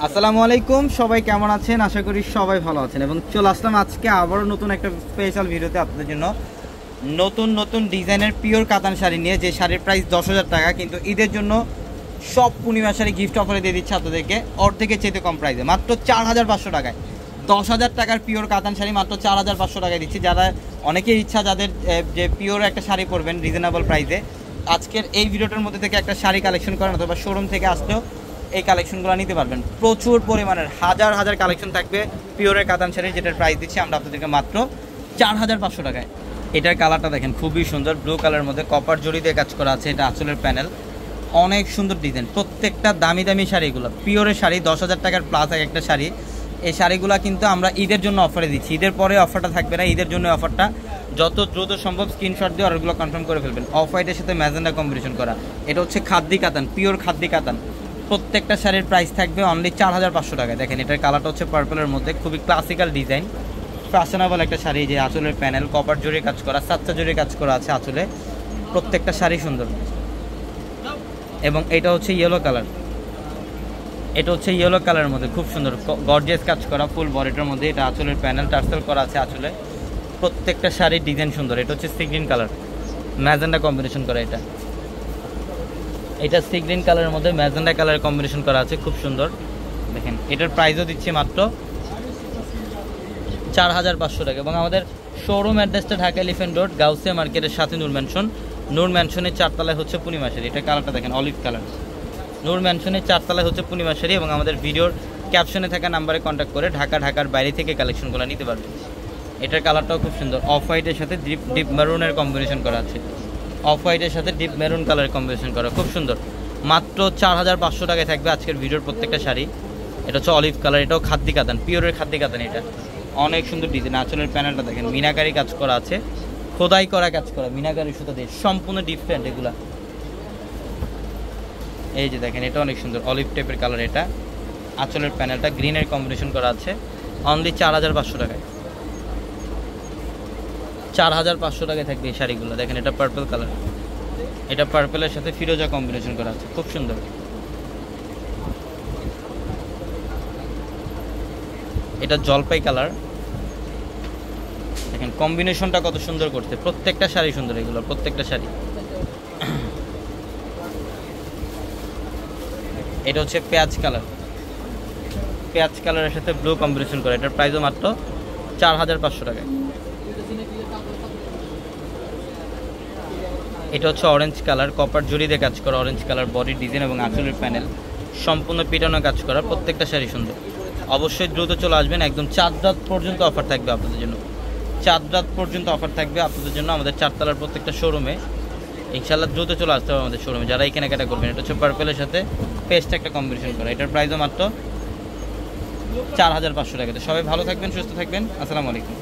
আসসালামু আলাইকুম, সবাই কেমন আছেন? আশা করি সবাই ভালো আছেন এবং চলে আসলাম আজকে আবারও নতুন একটা স্পেশাল ভিডিওতে আপনাদের জন্য। নতুন নতুন ডিজাইনের পিওর কাতান শাড়ি নিয়ে, যে শাড়ির প্রাইস 10,000 টাকা, কিন্তু ঈদের জন্য সব পূর্ণিমা শাড়ি গিফট অফারে দিয়ে দিচ্ছে আপনাদেরকে অর্ধেকের চেয়ে কম প্রাইসে, মাত্র 4,500 টাকায়। 10,000 টাকার পিওর কাতান শাড়ি মাত্র 4,500 টাকায় দিচ্ছি। যারা অনেকেই ইচ্ছা যাদের যে পিওর একটা শাড়ি পরবেন রিজনেবল প্রাইসে, আজকের এই ভিডিওটার মধ্যে থেকে একটা শাড়ি কালেকশন করেন অথবা শোরুম থেকে আসলেও এই কালেকশনগুলো নিতে পারবেন। প্রচুর পরিমাণের হাজার হাজার কালেকশন থাকবে পিওরের কাতান শাড়ি, যেটার প্রাইস দিচ্ছি আমরা আপনাদেরকে মাত্র 4,500 টাকায়। এটার কালারটা দেখেন, খুবই সুন্দর ব্লু কালারের মধ্যে কপার জড়ি দিয়ে কাজ করা আছে। এটা আঁচলের প্যানেল, অনেক সুন্দর ডিজাইন। প্রত্যেকটা দামি দামি শাড়িগুলো পিওরের শাড়ি, 10,000 টাকার প্লাস এক একটা শাড়ি। এই শাড়িগুলো কিন্তু আমরা ঈদের জন্য অফারে দিচ্ছি। ঈদের পরে অফারটা থাকবে না, ঈদের জন্য অফারটা। যত দ্রুত সম্ভব স্ক্রিনশট দিয়ে অর্ডারগুলো কনফার্ম করে ফেলবেন। অফ হোয়াইটের সাথে ম্যাজেন্ডা কম্বিনেশন করা, এটা হচ্ছে খাদ্দি কাতান, পিওর খাদ্দি কাতান। প্রত্যেকটা শাড়ির প্রাইস থাকবে অনলি 4,500 টাকায়। দেখেন এটার কালারটা হচ্ছে পার্পলের মধ্যে, খুবই ক্লাসিক্যাল ডিজাইন, ফ্যাশনেবল একটা শাড়ি। যে আঁচলের প্যানেল কপার জড়িয়ে কাজ করা, সাচ্চা জড়িয়ে কাজ করা আছে আঁচলে। প্রত্যেকটা শাড়ি সুন্দর। এবং এটা হচ্ছে ইয়েলো কালার, এটা হচ্ছে ইয়েলো কালারের মধ্যে খুব সুন্দর গর্জিয়াস কাজ করা ফুল বডিটার মধ্যে। এটা আঁচলের প্যানেল টার্সেল করা আছে আঁচলে। প্রত্যেকটা শাড়ির ডিজাইন সুন্দর। এটা হচ্ছে sea green colour, magenta combination করা। এটা সি গ্রিন কালারের মধ্যে ম্যাজেন্ডা কালার কম্বিনেশন করা আছে, খুব সুন্দর। দেখেন এটার প্রাইসও দিচ্ছি মাত্র 4,500 টাকা। এবং আমাদের শোরুম অ্যাড্রেসটা ঢাকা এলিফ্যান্ট রোড, গাউসিয়া মার্কেটের সাথে নূর ম্যানশন। নূর ম্যানশনের 4 তলায় হচ্ছে পূর্ণিমা শাড়ি। এটা কালারটা দেখেন অলিভ কালার। নূর ম্যানশনের 4 তলায় হচ্ছে পূর্ণিমা শাড়ি। এবং আমাদের ভিডিওর ক্যাপশনে থাকা নাম্বারে কন্ট্যাক্ট করে ঢাকার বাইরে থেকে কালেকশনগুলো নিতে পারবেন। এটার কালারটাও খুব সুন্দর, অফ হোয়াইটের সাথে ডিপ মেরুনের কম্বিনেশন করা আছে। অফ হোয়াইটের সাথে ডিপ মেরুন কালারের কম্বিনেশন করা, খুব সুন্দর। মাত্র 4,500 টাকায় থাকবে আজকের ভিডিওর প্রত্যেকটা শাড়ি। এটা হচ্ছে অলিভ কালার, এটাও খাদ্দি কাতান, পিওরের খাদ্দি কাতান। এটা অনেক সুন্দর ডিজাইন। আঁচলের প্যানেলটা দেখেন মিনাকারি কাজ করা আছে, খোদাই করা কাজ করা মিনাকারি সুতা দিয়ে, সম্পূর্ণ ডিফারেন্ট এগুলা। এই যে দেখেন এটা অনেক সুন্দর অলিভ টাইপের কালার। এটা আঁচলের প্যানেলটা গ্রিনের কম্বিনেশন করা আছে অনলি 4,500 টাকায়। 4,500 টাকায় থাকবে এই শাড়িগুলো। দেখেন এটা পার্পল কালার, এটা পার্পলের সাথে ফিরোজা কম্বিনেশন করা আছে, খুব সুন্দর। এটা জলপাই কালার, দেখেন কম্বিনেশনটা কত সুন্দর করছে। প্রত্যেকটা শাড়ি সুন্দর, এগুলো প্রত্যেকটা শাড়ি। এটা হচ্ছে পেঁয়াজ কালার, পেঁয়াজ কালারের সাথে ব্লু কম্বিনেশন করা। এটার প্রাইসও মাত্র 4,500 টাকায়। এটা হচ্ছে অরেঞ্জ কালার, কপার জড়ি দিয়ে কাজ করা অরেঞ্জ কালার বডির ডিজাইন এবং আঁচলের প্যানেল সম্পূর্ণ পিটানো কাজ করা। প্রত্যেকটা শাড়ি সুন্দর। অবশ্যই দ্রুত চলে আসবেন, একদম 4 রাত পর্যন্ত অফার থাকবে আপনাদের জন্য। 4 রাত পর্যন্ত অফার থাকবে আপনাদের জন্য আমাদের 4 তলার প্রত্যেকটা শোরুমে। ইনশাআল্লাহ দ্রুত চলে আসতে হবে আমাদের শোরুমে যারা এই কেনাকাটা করবেন। এটা হচ্ছে পার্পলের সাথে পেস্ট একটা কম্বিনেশন করা। এটার প্রাইসও মাত্র 4,500 টাকা। তো সবাই ভালো থাকবেন, সুস্থ থাকবেন। আসসালামু আলাইকুম।